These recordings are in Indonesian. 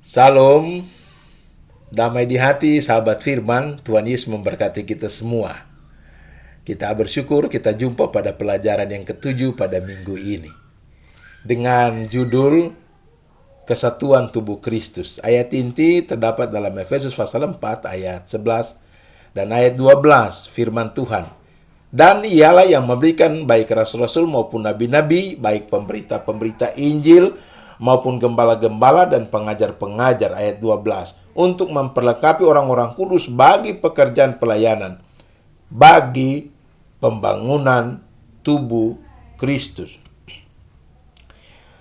Salam, damai di hati, sahabat firman. Tuhan Yesus memberkati kita semua. Kita bersyukur kita jumpa pada pelajaran yang ketujuh pada minggu ini. Dengan judul Kesatuan Tubuh Kristus. Ayat inti terdapat dalam Efesus pasal 4 ayat 11 dan ayat 12 firman Tuhan. Dan ialah yang memberikan baik rasul-rasul maupun nabi-nabi, baik pemberita-pemberita Injil, maupun gembala-gembala dan pengajar-pengajar, ayat 12, untuk memperlengkapi orang-orang kudus bagi pekerjaan pelayanan, bagi pembangunan tubuh Kristus.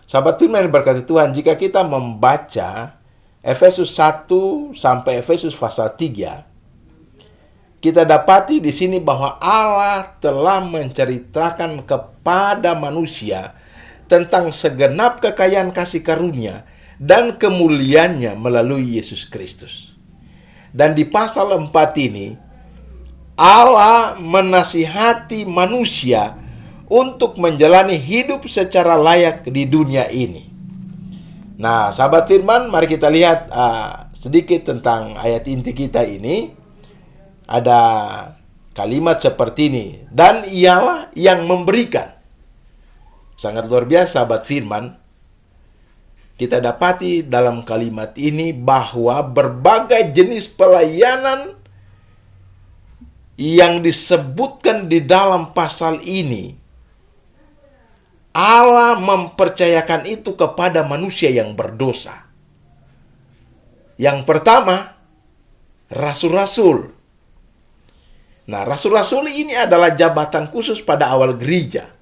Sahabat firman yang berkati Tuhan, jika kita membaca Efesus 1 sampai Efesus pasal 3, kita dapati di sini bahwa Allah telah menceritakan kepada manusia tentang segenap kekayaan kasih karunia dan kemuliaannya melalui Yesus Kristus. Dan di pasal 4 ini, Allah menasihati manusia untuk menjalani hidup secara layak di dunia ini. Nah, sahabat firman, mari kita lihat sedikit tentang ayat inti kita ini. Ada kalimat seperti ini, dan ialah yang memberikan. Sangat luar biasa, sahabat firman. Kita dapati dalam kalimat ini bahwa berbagai jenis pelayanan yang disebutkan di dalam pasal ini, Allah mempercayakan itu kepada manusia yang berdosa. Yang pertama, rasul-rasul. Nah, rasul-rasul ini adalah jabatan khusus pada awal gereja.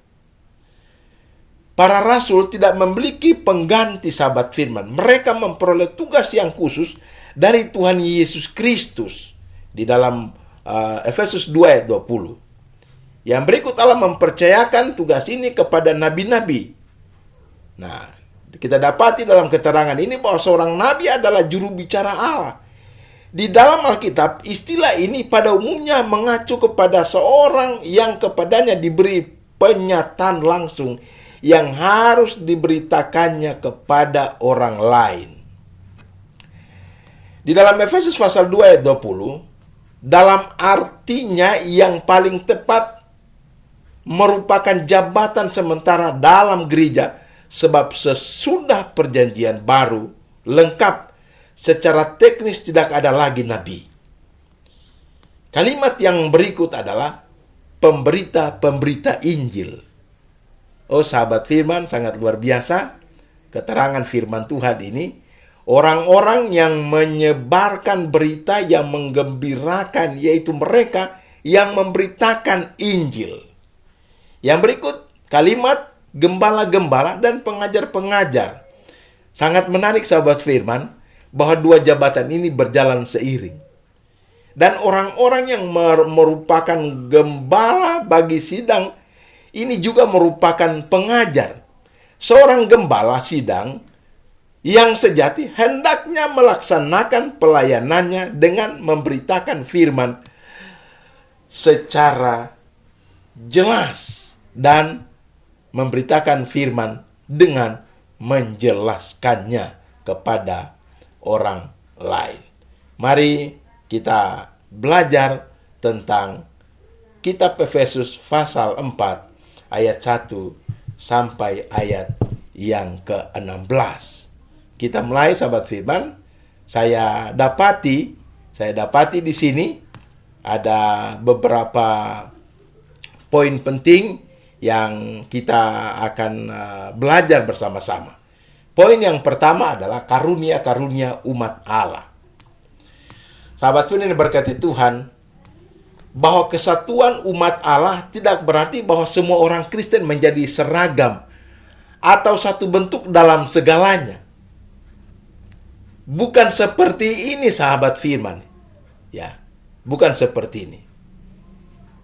Para rasul tidak memiliki pengganti, sahabat firman. Mereka memperoleh tugas yang khusus dari Tuhan Yesus Kristus. Di dalam Efesus 2 ayat 20. Yang berikut, Allah mempercayakan tugas ini kepada nabi-nabi. Nah, kita dapati dalam keterangan ini bahwa seorang nabi adalah juru bicara Allah. Di dalam Alkitab, istilah ini pada umumnya mengacu kepada seorang yang kepadanya diberi penyataan langsung yang harus diberitakannya kepada orang lain. Di dalam Efesus pasal 2 ayat 20, dalam artinya yang paling tepat merupakan jabatan sementara dalam gereja, sebab sesudah perjanjian baru lengkap, secara teknis tidak ada lagi nabi. Kalimat yang berikut adalah pemberita-pemberita Injil. Oh, sahabat firman, sangat luar biasa keterangan firman Tuhan ini. Orang-orang yang menyebarkan berita yang menggembirakan, yaitu mereka yang memberitakan Injil. Yang berikut, kalimat gembala-gembala dan pengajar-pengajar. Sangat menarik, sahabat firman, bahwa dua jabatan ini berjalan seiring. Dan orang-orang yang merupakan gembala bagi sidang ini juga merupakan pengajar. Seorang gembala sidang yang sejati hendaknya melaksanakan pelayanannya dengan memberitakan firman secara jelas dan memberitakan firman dengan menjelaskannya kepada orang lain. Mari kita belajar tentang kitab Efesus pasal 4 ayat 1 sampai ayat yang ke-16. Kita mulai, sahabat firman. Saya dapati di sini ada beberapa poin penting yang kita akan belajar bersama-sama. Poin yang pertama adalah karunia-karunia umat Allah. Sahabat firman yang berkati Tuhan, bahwa kesatuan umat Allah tidak berarti bahwa semua orang Kristen menjadi seragam atau satu bentuk dalam segalanya. Bukan seperti ini, sahabat firman. Ya, bukan seperti ini.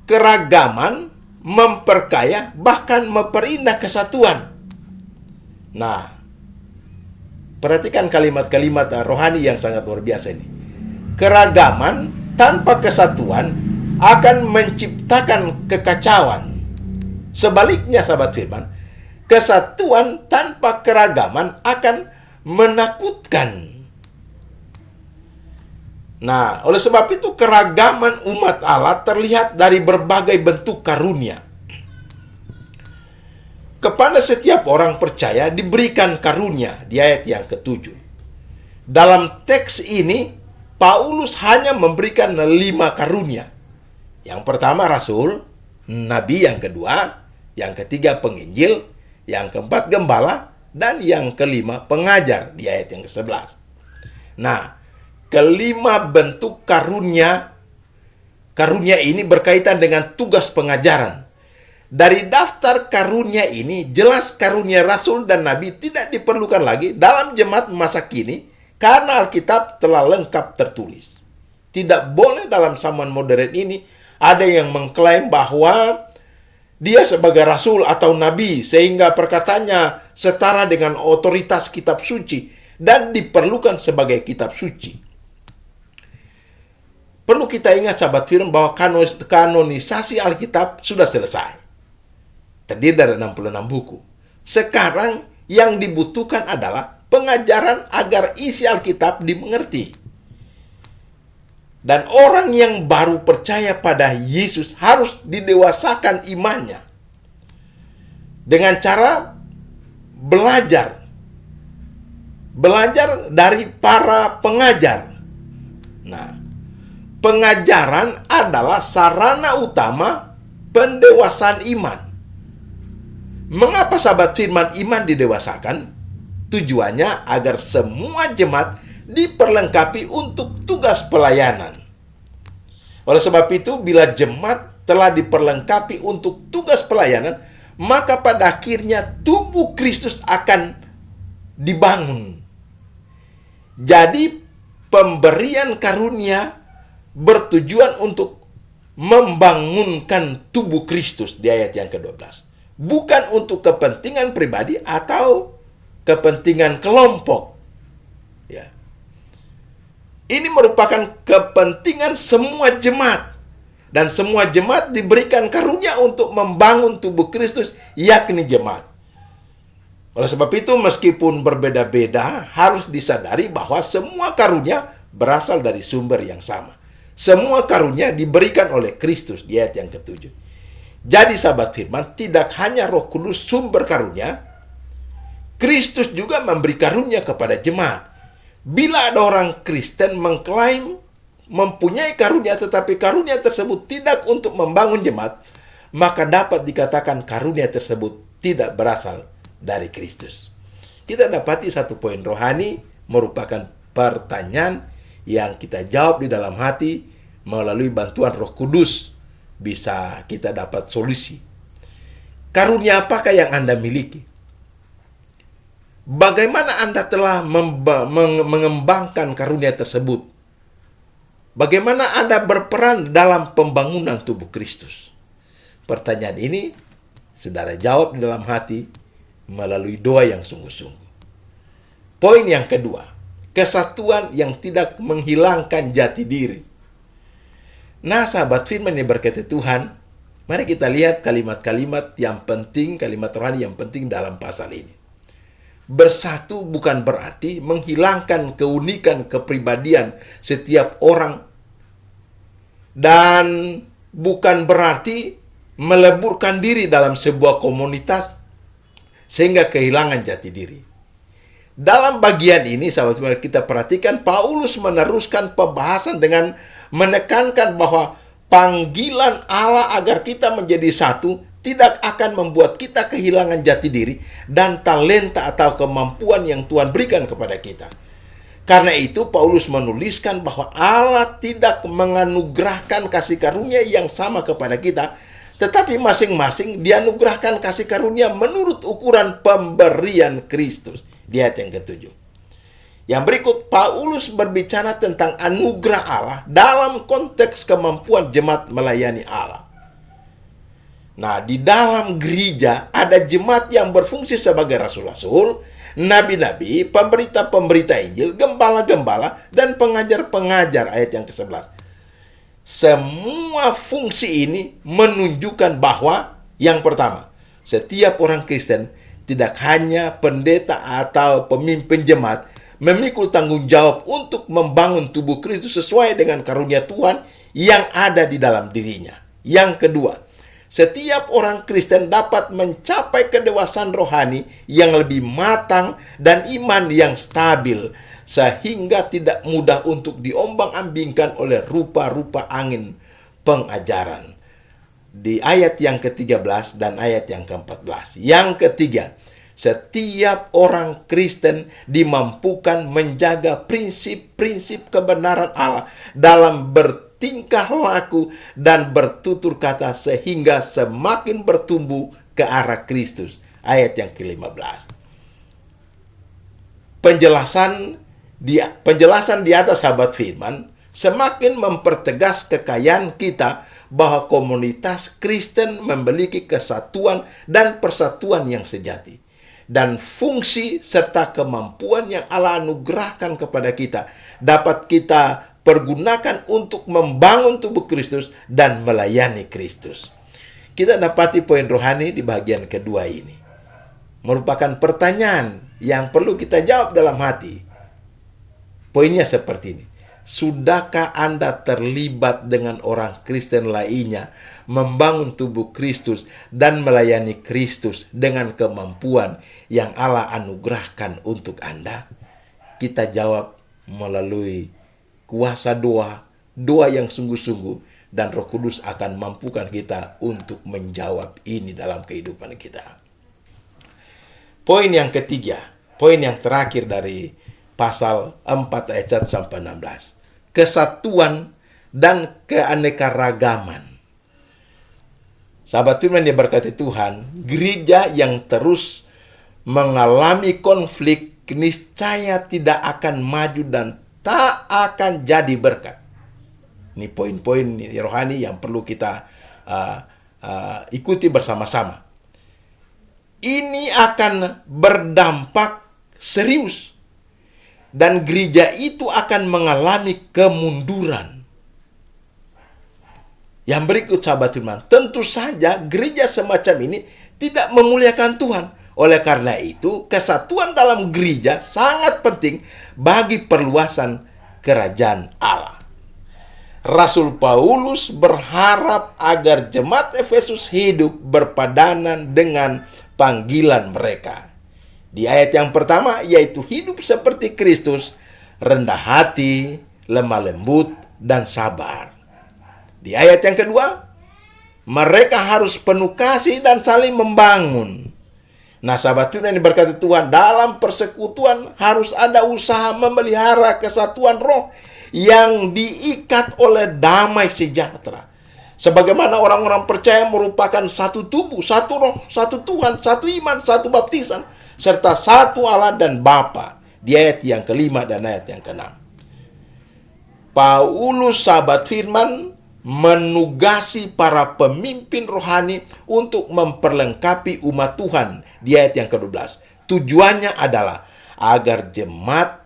Keragaman memperkaya, bahkan memperindah kesatuan. Nah, perhatikan kalimat-kalimat rohani yang sangat luar biasa ini. Keragaman tanpa kesatuan akan menciptakan kekacauan. Sebaliknya, sahabat firman, kesatuan tanpa keragaman akan menakutkan. Nah, oleh sebab itu keragaman umat Allah terlihat dari berbagai bentuk karunia. Kepada setiap orang percaya diberikan karunia di ayat yang ke-7. Dalam teks ini, Paulus hanya memberikan 5 karunia. Yang pertama rasul, nabi yang kedua, yang ketiga penginjil, yang keempat gembala, dan yang kelima pengajar di ayat yang ke-11. Nah, kelima bentuk karunia ini berkaitan dengan tugas pengajaran. Dari daftar karunia ini, jelas karunia rasul dan nabi tidak diperlukan lagi dalam jemaat masa kini karena Alkitab telah lengkap tertulis. Tidak boleh dalam zaman modern ini ada yang mengklaim bahwa dia sebagai rasul atau nabi sehingga perkataannya setara dengan otoritas kitab suci dan diperlukan sebagai kitab suci. Perlu kita ingat sahabat firman bahwa kanonisasi Alkitab sudah selesai. Terdiri dari 66 buku. Sekarang yang dibutuhkan adalah pengajaran agar isi Alkitab dimengerti. Dan orang yang baru percaya pada Yesus harus didewasakan imannya dengan cara belajar dari para pengajar. Nah, pengajaran adalah sarana utama pendewasaan iman. Mengapa sahabat firman iman didewasakan? Tujuannya agar semua jemaat diperlengkapi untuk tugas pelayanan. Oleh sebab itu, bila jemaat telah diperlengkapi untuk tugas pelayanan, maka pada akhirnya tubuh Kristus akan dibangun. Jadi, pemberian karunia bertujuan untuk membangunkan tubuh Kristus di ayat yang ke-12. Bukan untuk kepentingan pribadi atau kepentingan kelompok. Ya. Ini merupakan kepentingan semua jemaat. Dan semua jemaat diberikan karunia untuk membangun tubuh Kristus, yakni jemaat. Oleh sebab itu, meskipun berbeda-beda, harus disadari bahwa semua karunia berasal dari sumber yang sama. Semua karunia diberikan oleh Kristus di ayat yang ke-7. Jadi sahabat firman, tidak hanya Roh Kudus sumber karunia, Kristus juga memberi karunia kepada jemaat. Bila ada orang Kristen mengklaim mempunyai karunia tetapi karunia tersebut tidak untuk membangun jemaat, maka dapat dikatakan karunia tersebut tidak berasal dari Kristus. Kita dapati satu poin rohani merupakan pertanyaan yang kita jawab di dalam hati melalui bantuan Roh Kudus. Bisa kita dapat solusi. Karunia apakah yang Anda miliki? Bagaimana Anda telah mengembangkan karunia tersebut? Bagaimana Anda berperan dalam pembangunan tubuh Kristus? Pertanyaan ini saudara jawab di dalam hati melalui doa yang sungguh-sungguh. Poin yang kedua, kesatuan yang tidak menghilangkan jati diri. Nah, sahabat firman yang berkata Tuhan, mari kita lihat kalimat-kalimat yang penting, kalimat rohani yang penting dalam pasal ini. Bersatu bukan berarti menghilangkan keunikan kepribadian setiap orang dan bukan berarti meleburkan diri dalam sebuah komunitas sehingga kehilangan jati diri. Dalam bagian ini, sahabat kita perhatikan, Paulus meneruskan pembahasan dengan menekankan bahwa panggilan Allah agar kita menjadi satu tidak akan membuat kita kehilangan jati diri dan talenta atau kemampuan yang Tuhan berikan kepada kita. Karena itu, Paulus menuliskan bahwa Allah tidak menganugerahkan kasih karunia yang sama kepada kita, tetapi masing-masing dianugerahkan kasih karunia menurut ukuran pemberian Kristus. Di ayat yang ke-7. Yang berikut, Paulus berbicara tentang anugerah Allah dalam konteks kemampuan jemaat melayani Allah. Nah, di dalam gereja ada jemaat yang berfungsi sebagai rasul-rasul, nabi-nabi, pemberita-pemberita Injil, gembala-gembala, dan pengajar-pengajar, ayat yang ke-11. Semua fungsi ini menunjukkan bahwa, yang pertama, setiap orang Kristen tidak hanya pendeta atau pemimpin jemaat memikul tanggung jawab untuk membangun tubuh Kristus sesuai dengan karunia Tuhan yang ada di dalam dirinya. Yang kedua, setiap orang Kristen dapat mencapai kedewasaan rohani yang lebih matang dan iman yang stabil, sehingga tidak mudah untuk diombang-ambingkan oleh rupa-rupa angin pengajaran. Di ayat yang ke-13 dan ayat yang ke-14. Yang ketiga, setiap orang Kristen dimampukan menjaga prinsip-prinsip kebenaran Allah dalam bertingkah laku dan bertutur kata sehingga semakin bertumbuh ke arah Kristus. Ayat yang ke-15. Penjelasan di atas sahabat firman semakin mempertegas kekayaan kita bahwa komunitas Kristen memiliki kesatuan dan persatuan yang sejati. Dan fungsi serta kemampuan yang Allah anugerahkan kepada kita dapat kita pergunakan untuk membangun tubuh Kristus dan melayani Kristus. Kita dapati poin rohani di bagian kedua ini merupakan pertanyaan yang perlu kita jawab dalam hati. Poinnya seperti ini. Sudahkah Anda terlibat dengan orang Kristen lainnya membangun tubuh Kristus dan melayani Kristus dengan kemampuan yang Allah anugerahkan untuk Anda? Kita jawab melalui kuasa doa yang sungguh-sungguh, dan Roh Kudus akan mampukan kita untuk menjawab ini dalam kehidupan kita. Poin yang ketiga, poin yang terakhir dari pasal 4 ayat 1 sampai 16. Kesatuan dan keanekaragaman. Sahabat firman yang berkati Tuhan, gereja yang terus mengalami konflik niscaya tidak akan maju dan tak akan jadi berkat. Ini poin-poin rohani yang perlu kita ikuti bersama-sama. Ini akan berdampak serius. Dan gereja itu akan mengalami kemunduran. Yang berikut sahabat firman, tentu saja gereja semacam ini tidak memuliakan Tuhan. Oleh karena itu, kesatuan dalam gereja sangat penting bagi perluasan kerajaan Allah. Rasul Paulus berharap agar jemaat Efesus hidup berpadanan dengan panggilan mereka. Di ayat yang pertama, yaitu hidup seperti Kristus, rendah hati, lemah lembut, dan sabar. Di ayat yang kedua, mereka harus penuh kasih dan saling membangun. Nah, sahabat Tuhan yang diberkati Tuhan, dalam persekutuan harus ada usaha memelihara kesatuan roh yang diikat oleh damai sejahtera. Sebagaimana orang-orang percaya merupakan satu tubuh, satu roh, satu Tuhan, satu iman, satu baptisan, serta satu Allah dan Bapa. Di ayat yang kelima dan ayat yang keenam. Paulus sahabat firman menugasi para pemimpin rohani untuk memperlengkapi umat Tuhan. Di ayat yang ke-12. Tujuannya adalah agar jemaat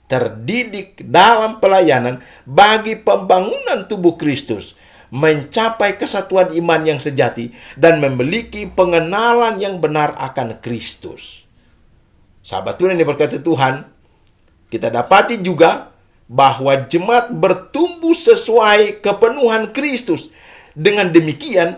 terdidik dalam pelayanan bagi pembangunan tubuh Kristus, mencapai kesatuan iman yang sejati, dan memiliki pengenalan yang benar akan Kristus. Sahabat Tuhan yang diberkati Tuhan, kita dapati juga bahwa jemaat bertumbuh sesuai kepenuhan Kristus. Dengan demikian,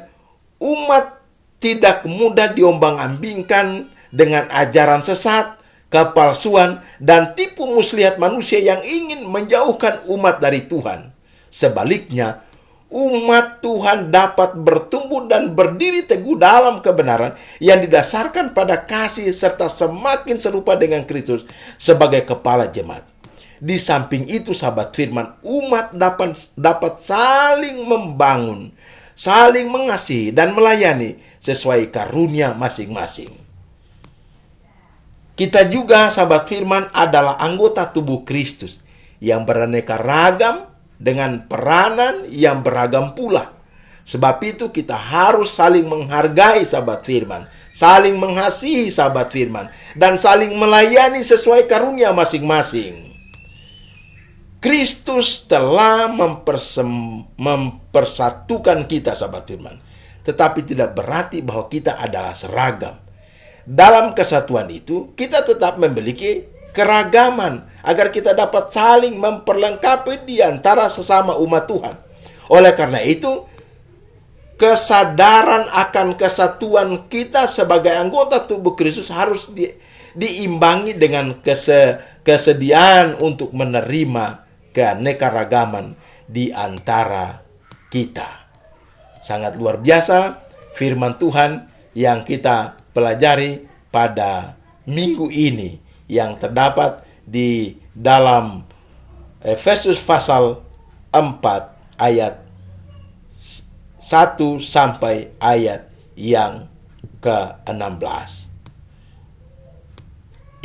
umat tidak mudah diombang-ambingkan dengan ajaran sesat, kepalsuan, dan tipu muslihat manusia yang ingin menjauhkan umat dari Tuhan. Sebaliknya, umat Tuhan dapat bertumbuh dan berdiri teguh dalam kebenaran yang didasarkan pada kasih serta semakin serupa dengan Kristus sebagai kepala jemaat. Di samping itu, sahabat firman, umat dapat saling membangun, saling mengasihi dan melayani sesuai karunia masing-masing. Kita juga, sahabat firman, adalah anggota tubuh Kristus yang beraneka ragam dengan peranan yang beragam pula. Sebab itu kita harus saling menghargai sahabat firman, saling mengasihi sahabat firman, dan saling melayani sesuai karunia masing-masing. Kristus telah mempersatukan kita sahabat firman, tetapi tidak berarti bahwa kita adalah seragam. Dalam kesatuan itu, kita tetap memiliki keragaman, agar kita dapat saling memperlengkapi di antara sesama umat Tuhan. Oleh karena itu, kesadaran akan kesatuan kita sebagai anggota tubuh Kristus harus diimbangi dengan kesediaan untuk menerima keanekaragaman di antara kita. Sangat luar biasa firman Tuhan yang kita pelajari pada minggu ini, yang terdapat di dalam Efesus pasal 4 ayat 1 sampai ayat yang ke-16.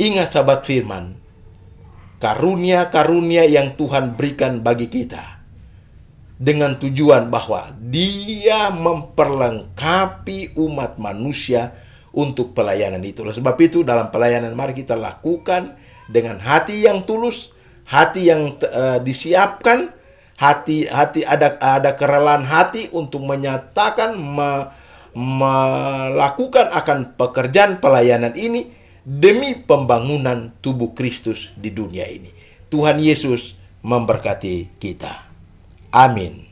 Ingat sahabat firman, karunia-karunia yang Tuhan berikan bagi kita dengan tujuan bahwa Dia memperlengkapi umat manusia untuk pelayanan itu. Oleh sebab itu, dalam pelayanan mari kita lakukan dengan hati yang tulus, hati yang disiapkan, hati ada kerelaan hati untuk menyatakan, melakukan akan pekerjaan pelayanan ini demi pembangunan tubuh Kristus di dunia ini. Tuhan Yesus memberkati kita. Amin.